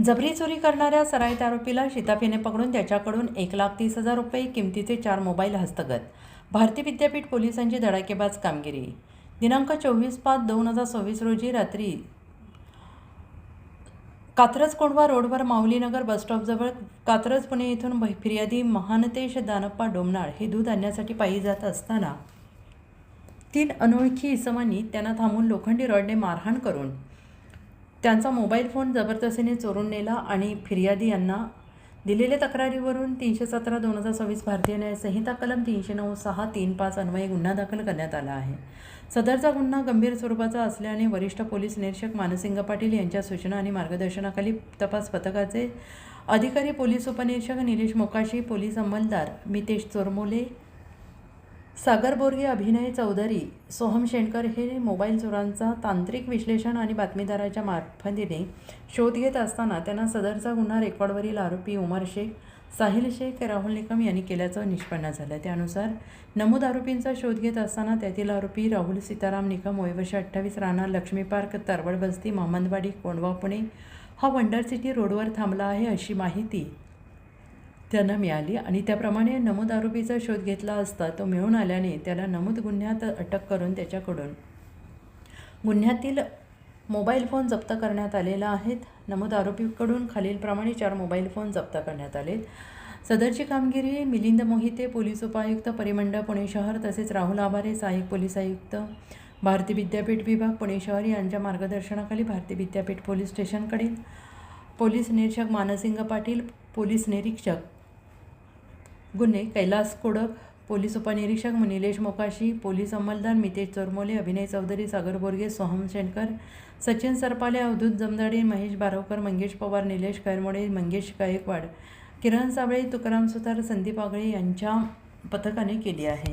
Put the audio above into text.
जबरी चोरी करणाऱ्या सराईत आरोपीला शिताफीने पकडून त्याच्याकडून 1,30,000 रुपये किमतीचे 4 मोबाईल हस्तगत. भारती विद्यापीठ पोलिसांची धडाकेबाज कामगिरी. दिनांक 24/5/2026 रोजी रात्री कात्रज कोंढवा रोडवर माऊलीनगर बसस्टॉपजवळ कात्रज पुणे येथून फिर्यादी महानतेश दानप्पा डोमनाळ हे दूध आणण्यासाठी पायी जात असताना 3 अनोळखी इसमांनी त्यांना थांबून लोखंडी रॉडने मारहाण करून त्यांचा मोबाईल फोन जबरदस्तीने चोरून नेला आणि फिर्यादी यांना दिलेल्या तक्रारीवरून 317/2026 भारतीय न्याय संहिता कलम 309(6)(3)(5) अन्वये गुन्हा दाखल करण्यात आला आहे. सदरचा गुन्हा गंभीर स्वरूपाचा असल्याने वरिष्ठ पोलीस निरीक्षक मानसिंग पाटील यांच्या सूचना आणि मार्गदर्शनाखाली तपास पथकाचे अधिकारी पोलीस उपनिरीक्षक निलेश मोकाशी, पोलीस अंमलदार मितेश चोरमोले, सागर बोरगे, अभिनय चौधरी, सोहम शेणकर हे मोबाईल चोरांचा तांत्रिक विश्लेषण आणि बातमीदाराच्या मार्फतीने शोध घेत असताना त्यांना सदरचा गुन्हा रेकॉर्डवरील आरोपी उमर शेख, साहिल शेख, राहुल निकम यांनी केल्याचं निष्पन्न झालं. त्यानुसार नमूद आरोपींचा शोध घेत असताना त्यातील आरोपी राहुल सीताराम निकम, वय वर्ष 28, राहणार लक्ष्मी पार्क, तरवड बस्ती, महम्मदवाडी, कोंढवा, पुणे हा वंडर सिटी रोडवर थांबला आहे अशी माहिती त्यांना मिळाली आणि त्याप्रमाणे नमूद आरोपीचा शोध घेतला असता तो मिळून आल्याने त्याला नमूद गुन्ह्यात अटक करून त्याच्याकडून गुन्ह्यातील मोबाईल फोन जप्त करण्यात आलेला आहेत. नमूद आरोपीकडून खालीलप्रमाणे 4 मोबाईल फोन जप्त करण्यात आले. सदरची कामगिरी मिलिंद मोहिते, पोलीस उपायुक्त परिमंडळ पुणे शहर, तसेच राहुल आभारे, सहाय्यक पोलीस आयुक्त भारती विद्यापीठ विभाग पुणे शहर यांच्या मार्गदर्शनाखाली भारती विद्यापीठ पोलीस स्टेशनकडील पोलीस निरीक्षक मानसिंग पाटील, पोलीस निरीक्षक गुन्हे कैलास कोडक, पोलीस उपनिरीक्षक निलेश मोकाशी, पोलीस अंमलदार मितेश चोरमोले, अभिनय चौधरी, सागर बोरगे, सोहम शेणकर, सचिन सरपाले, अवधूत जमदाडे, महेश बारवकर, मंगेश पवार, निलेश कैरमोडे, मंगेश गायकवाड, किरण साबळे, तुकाराम सुतार, संदीप आगळे यांच्या पथकाने केली आहे.